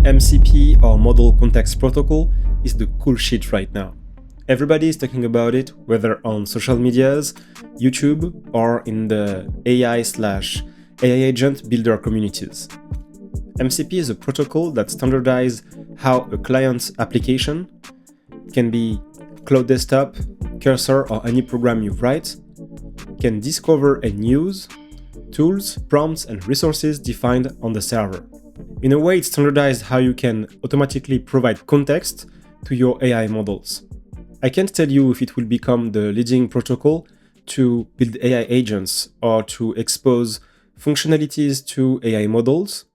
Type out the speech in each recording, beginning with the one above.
MCP, or Model Context Protocol, is the cool shit right now. Everybody is talking about it, whether on social medias, YouTube, or in the AI/AI agent builder communities. MCP is a protocol that standardizes how a client's application, can be cloud desktop, cursor, or any program you write, can discover and use tools, prompts, and resources defined on the server. In a way, it standardized how you can automatically provide context to your AI models. I can't tell you if it will become the leading protocol to build AI agents or to expose functionalities to AI models,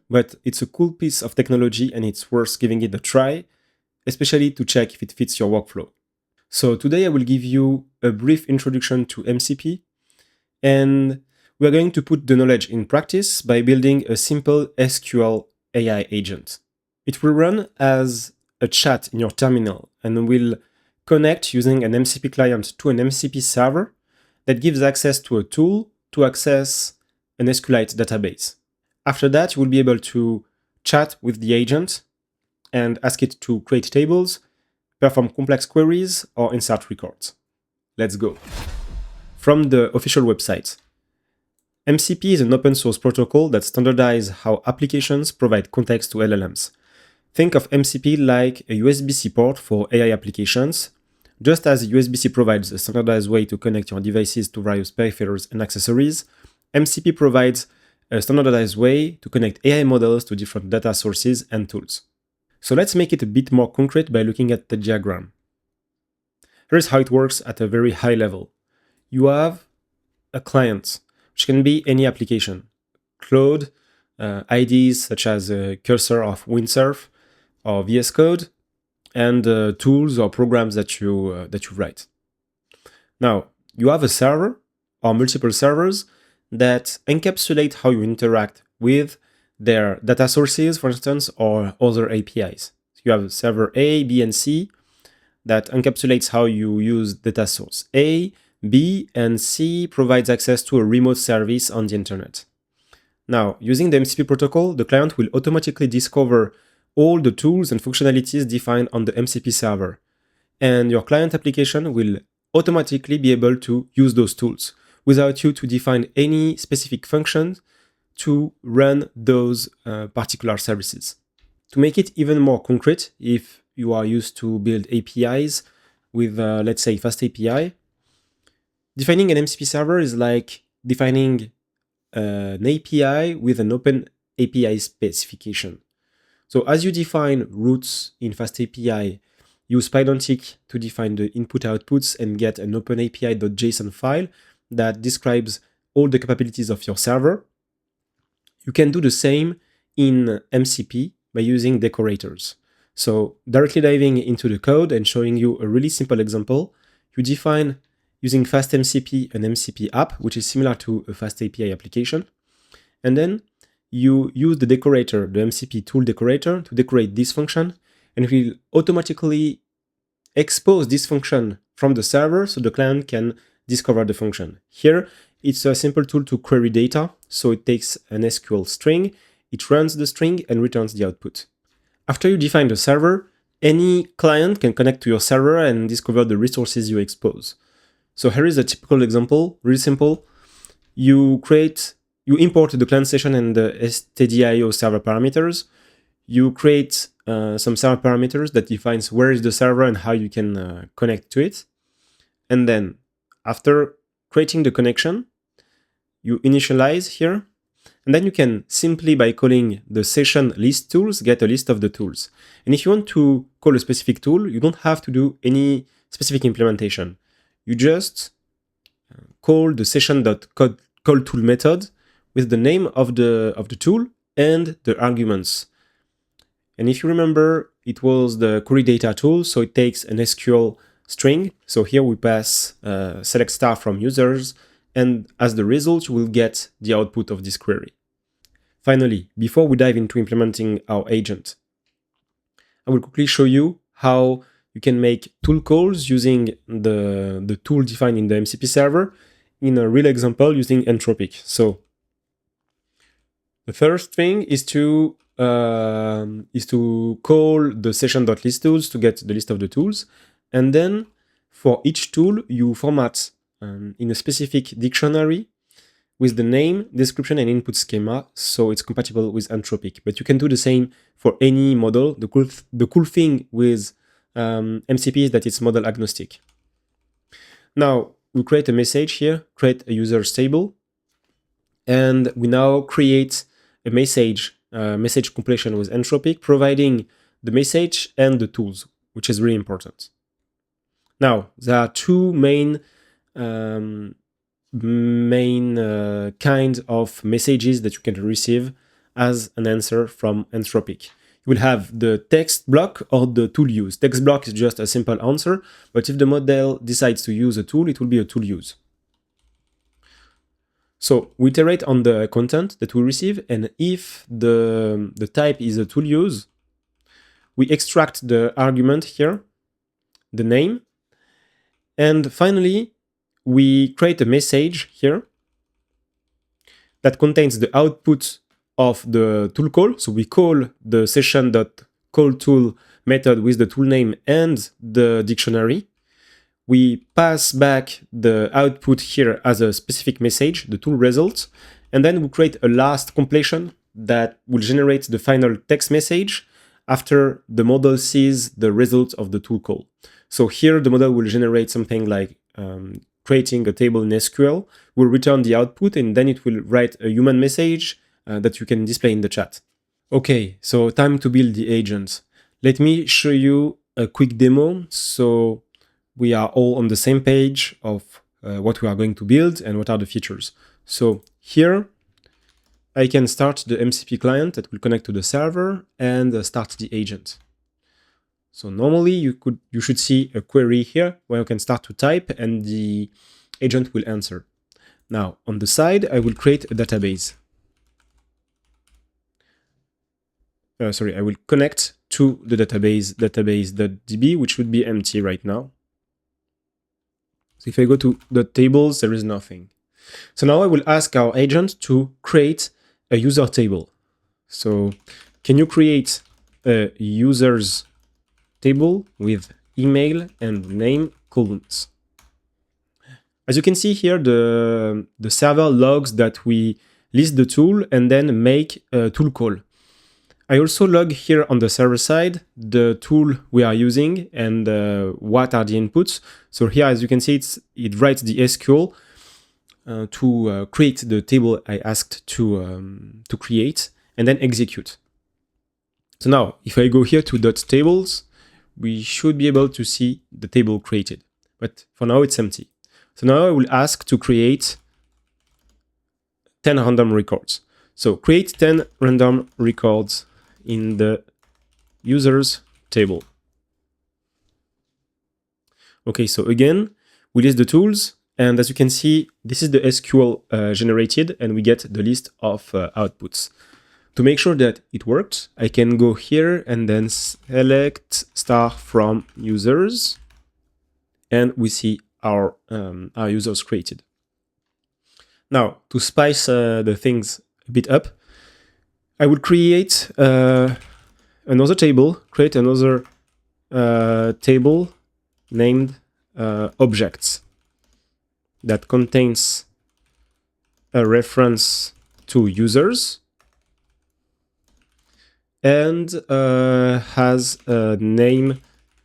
but it's a cool piece of technology and it's worth giving it a try, especially to check if it fits your workflow. So today I will give you a brief introduction to MCP, and we're going to put the knowledge in practice by building a simple SQL AI agent. It will run as a chat in your terminal and will connect using an MCP client to an MCP server that gives access to a tool to access an SQLite database. After that, you will be able to chat with the agent and ask it to create tables, perform complex queries, or insert records. Let's go. From the official website, MCP is an open source protocol that standardizes how applications provide context to LLMs. Think of MCP like a USB-C port for AI applications. Just as USB-C provides a standardized way to connect your devices to various peripherals and accessories, MCP provides a standardized way to connect AI models to different data sources and tools. So let's make it a bit more concrete by looking at the diagram. Here's how it works at a very high level. You have a client, which can be any application. Cloud, IDs such as Cursor of Windsurf or VS Code, and tools or programs that you write. Now, you have a server or multiple servers that encapsulate how you interact with their data sources, for instance, or other APIs. So you have server A, B, and C that encapsulates how you use data source A, B, and C provides access to a remote service on the internet. Now, using the MCP protocol, the client will automatically discover all the tools and functionalities defined on the MCP server, and your client application will automatically be able to use those tools without you to define any specific functions to run those particular services. To make it even more concrete, if you are used to build APIs with, let's say, Fast API, defining an MCP server is like defining an API with an open API specification. So as you define routes in Fast API, use Pydantic to define the input-outputs and get an openapi.json file that describes all the capabilities of your server. You can do the same in MCP by using decorators. So directly diving into the code and showing you a really simple example, you define using FastMCP an MCP app, which is similar to a Fast API application. And then you use the decorator, the MCP tool decorator, to decorate this function, and it will automatically expose this function from the server so the client can discover the function. Here, it's a simple tool to query data, so it takes an SQL string, it runs the string and returns the output. After you define the server, any client can connect to your server and discover the resources you expose. So here is a typical example, really simple. You import the client session and the stdio server parameters. You create some server parameters that defines where is the server and how you can connect to it. And then after creating the connection, you initialize here. And then you can simply, by calling the session list tools, get a list of the tools. And if you want to call a specific tool, you don't have to do any implementation. You just call the session.callTool method with the name of the tool and the arguments. And if you remember, it was the query data tool, so it takes an SQL string. So here we pass select star from users, and as the result, you will get the output of this query. Finally, before we dive into implementing our agent, I will quickly show you how you can make tool calls using the tool defined in the MCP server in a real example using Entropic. So the first thing is to call the session.listTools to get the list of the tools. And then for each tool, you format in a specific dictionary with the name, description, and input schema, so it's compatible with Anthropic. But you can do the same for any model. The cool thing with MCP is that it's model agnostic. Now, we create a message here, create a users table, and we now create a message completion with Anthropic, providing the message and the tools, which is really important. Now, there are two main kind of messages that you can receive as an answer from Anthropic. You will have the text block or the tool use. Text block is just a simple answer, but if the model decides to use a tool, it will be a tool use. So we iterate on the content that we receive, and if the type is a tool use, we extract the argument here, the name, and finally, we create a message here that contains the output of the tool call. So we call the session.callTool method with the tool name and the dictionary. We pass back the output here as a specific message, the tool result, and then we create a last completion that will generate the final text message after the model sees the result of the tool call. So here the model will generate something like creating a table in SQL, will return the output, and then it will write a human message that you can display in the chat. Okay, so time to build the agent. Let me show you a quick demo so we are all on the same page of what we are going to build and what are the features. So here I can start the MCP client that will connect to the server and start the agent. So normally you should see a query here where you can start to type and the agent will answer. Now on the side, I will create a database. I will connect to the database.db, which would be empty right now. So if I go to the tables, there is nothing. So now I will ask our agent to create a user table. So can you create a users table with email and name columns? As you can see here, the server logs that we list the tool and then make a tool call. I also log here on the server side the tool we are using and what are the inputs. So here, as you can see, it writes the SQL to create the table I asked to create and then execute. So now, if I go here to .tables, we should be able to see the table created. But for now, it's empty. So now I will ask to create 10 random records. So create 10 random records in the users table. Okay, so again, we list the tools, and as you can see, this is the SQL generated, and we get the list of outputs. To make sure that it works, I can go here and then select star from users, and we see our users created. Now, to spice the things a bit up, I will create another table, create another table named objects that contains a reference to users and has a name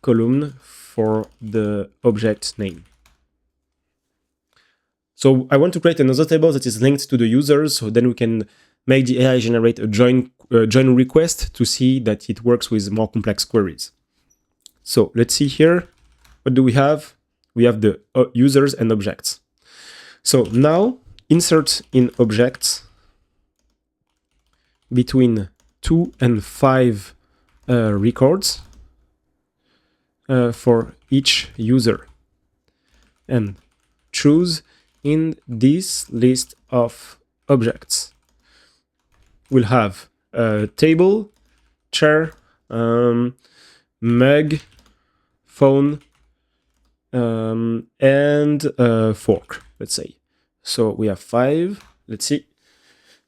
column for the object name. So I want to create another table that is linked to the users, so then we can make the AI generate a join request to see that it works with more complex queries. So let's see here. What do we have? We have the users and objects. So now insert in objects between 2 and 5 records for each user, and choose in this list of objects. We'll have a table, chair, mug, phone, and a fork, let's say. So we have 5. Let's see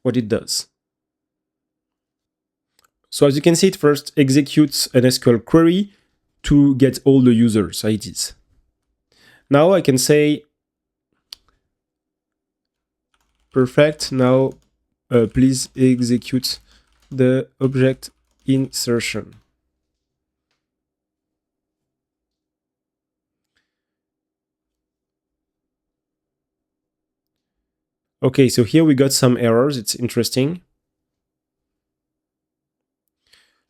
what it does. So as you can see, it first executes an SQL query to get all the users' IDs. Now I can say, perfect, now please execute the object insertion. Okay, so here we got some errors. It's interesting.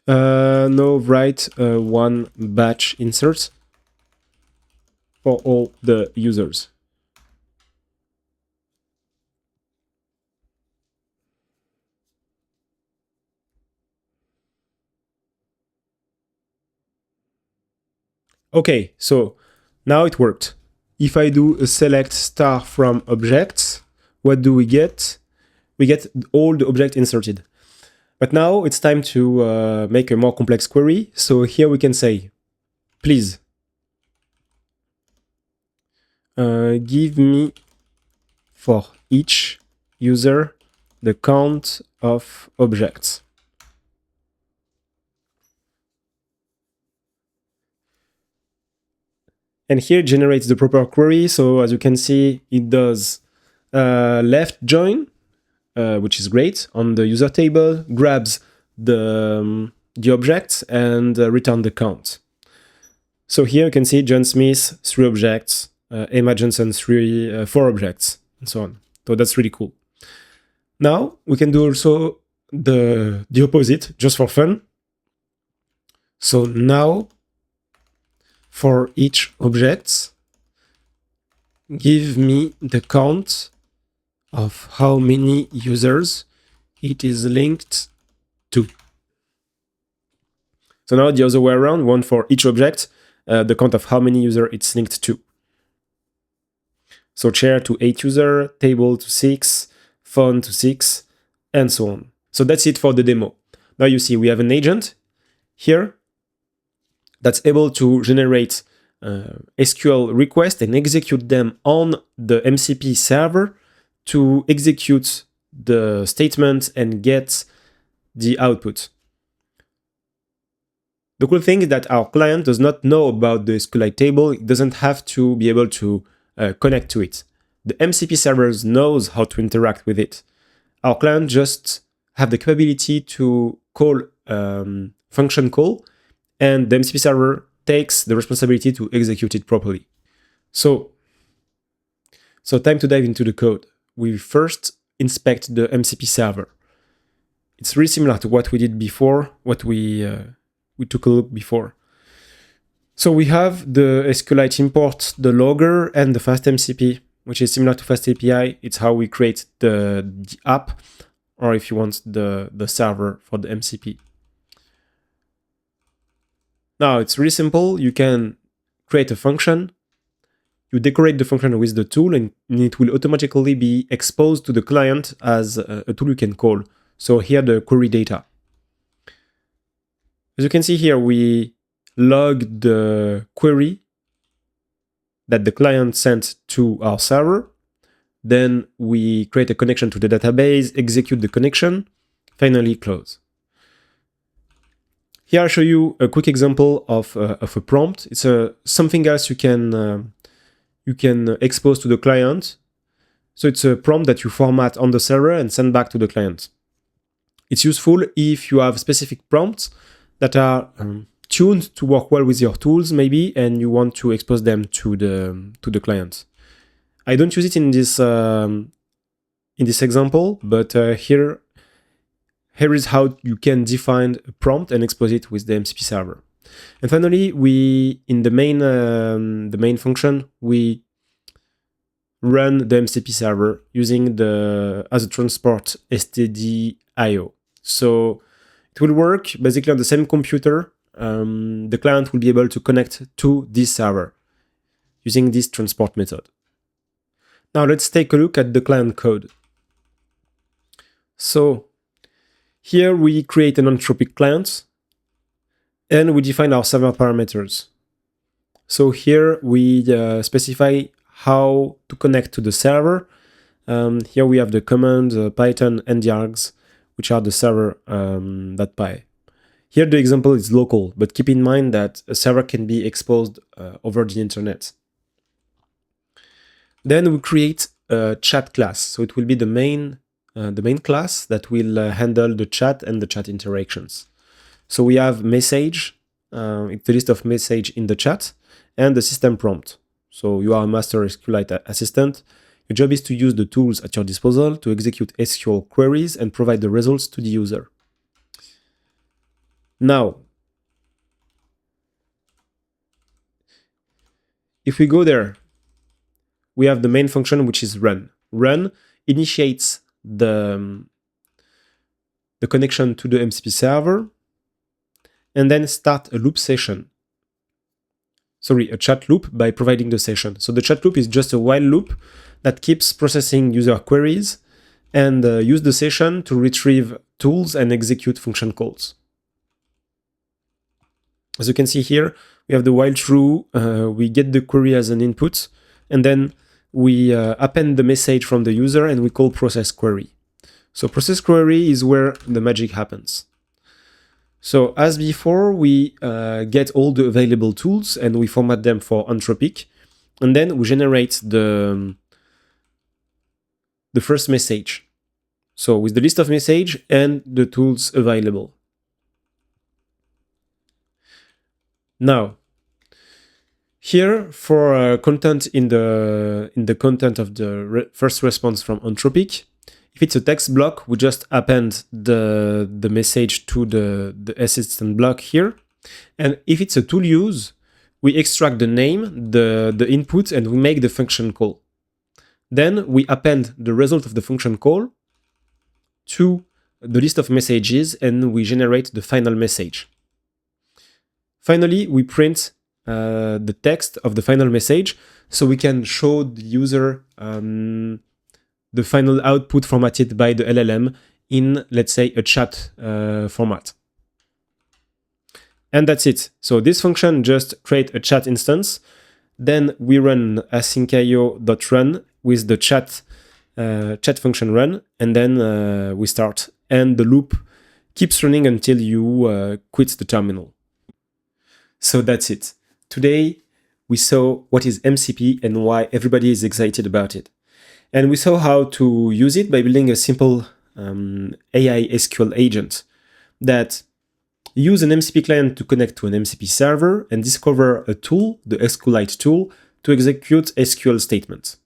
No, write one batch insert for all the users. Okay, so now it worked. If I do a select star from objects, what do we get? We get all the objects inserted. But now it's time to make a more complex query. So here we can say, please give me for each user the count of objects. And here it generates the proper query. So as you can see, it does left join, which is great, on the user table, grabs the objects and return the count. So here you can see John Smith, 3 objects, Emma Johnson, 4 objects, and so on. So that's really cool. Now we can do also the opposite, just for fun. So now, for each object, give me the count of how many users it is linked to. So now the other way around, one for each object, the count of how many users it's linked to. So chair to 8 users, table to 6, phone to 6, and so on. So that's it for the demo. Now you see we have an agent here that's able to generate SQL requests and execute them on the MCP server to execute the statement and get the output. The cool thing is that our client does not know about the SQLite table. It doesn't have to be able to connect to it. The MCP servers knows how to interact with it. Our client just have the capability to call function call, and the MCP server takes the responsibility to execute it properly. So time to dive into the code. We first inspect the MCP server. It's really similar to what we did before, what we took a look before. So we have the SQLite import, the logger, and the FastMCP, which is similar to FastAPI. It's how we create the app, or if you want, the server for the MCP. Now, it's really simple. You can create a function. You decorate the function with the tool, and it will automatically be exposed to the client as a tool you can call. So here, the query data. As you can see here, we log the query that the client sent to our server. Then we create a connection to the database, execute the connection, finally close. Here I'll show you a quick example of a prompt. It's something else you can expose to the client. So it's a prompt that you format on the server and send back to the client. It's useful if you have specific prompts that are tuned to work well with your tools, maybe, and you want to expose them to the client. I don't use it in this example, but here is how you can define a prompt and expose it with the MCP server. And finally, we in the main function we run the MCP server using as a transport std.io. So it will work basically on the same computer. The client will be able to connect to this server using this transport method. Now let's take a look at the client code. So here we create an Anthropic client and we define our server parameters. So here we specify how to connect to the server. Here we have the command Python ndargs, which are the server.py. Here the example is local, but keep in mind that a server can be exposed over the internet. Then we create a chat class. So it will be the main class that will handle the chat and the chat interactions. So we have message, it's the list of message in the chat, and the system prompt. So you are a master SQLite assistant. Your job is to use the tools at your disposal to execute SQL queries and provide the results to the user. Now, if we go there, we have the main function, which is run. Run initiates the connection to the MCP server and then start a loop session. Sorry, a chat loop by providing the session. So the chat loop is just a while loop that keeps processing user queries and use the session to retrieve tools and execute function calls. As you can see here, we have the while true, we get the query as an input, and then we append the message from the user and we call process query. So process query is where the magic happens. So as before, we get all the available tools and we format them for Anthropic, and then we generate the first message. So with the list of message and the tools available. Now, here for content in the content of the first response from Anthropic, if it's a text block, we just append the message to the assistant block here. And if it's a tool use, we extract the name, the input, and we make the function call. Then we append the result of the function call to the list of messages and we generate the final message. Finally, we print the text of the final message so we can show the user the final output formatted by the LLM in, let's say, a chat format. And that's it. So this function just create a chat instance. Then we run asyncio.run with the chat function run, and then we start. And the loop keeps running until you quit the terminal. So that's it. Today, we saw what is MCP and why everybody is excited about it. And we saw how to use it by building a simple AI SQL agent that use an MCP client to connect to an MCP server and discover a tool, the SQLite tool, to execute SQL statements.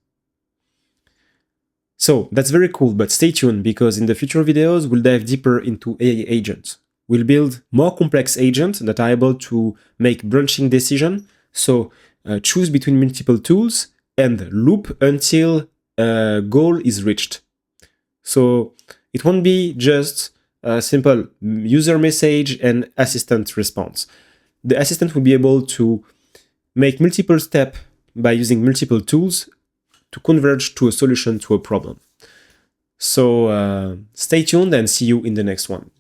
So that's very cool, but stay tuned because in the future videos, we'll dive deeper into AI agents. We'll build more complex agents that are able to make branching decisions, so choose between multiple tools and loop until a goal is reached. So it won't be just a simple user message and assistant response. The assistant will be able to make multiple steps by using multiple tools to converge to a solution to a problem. So stay tuned and see you in the next one.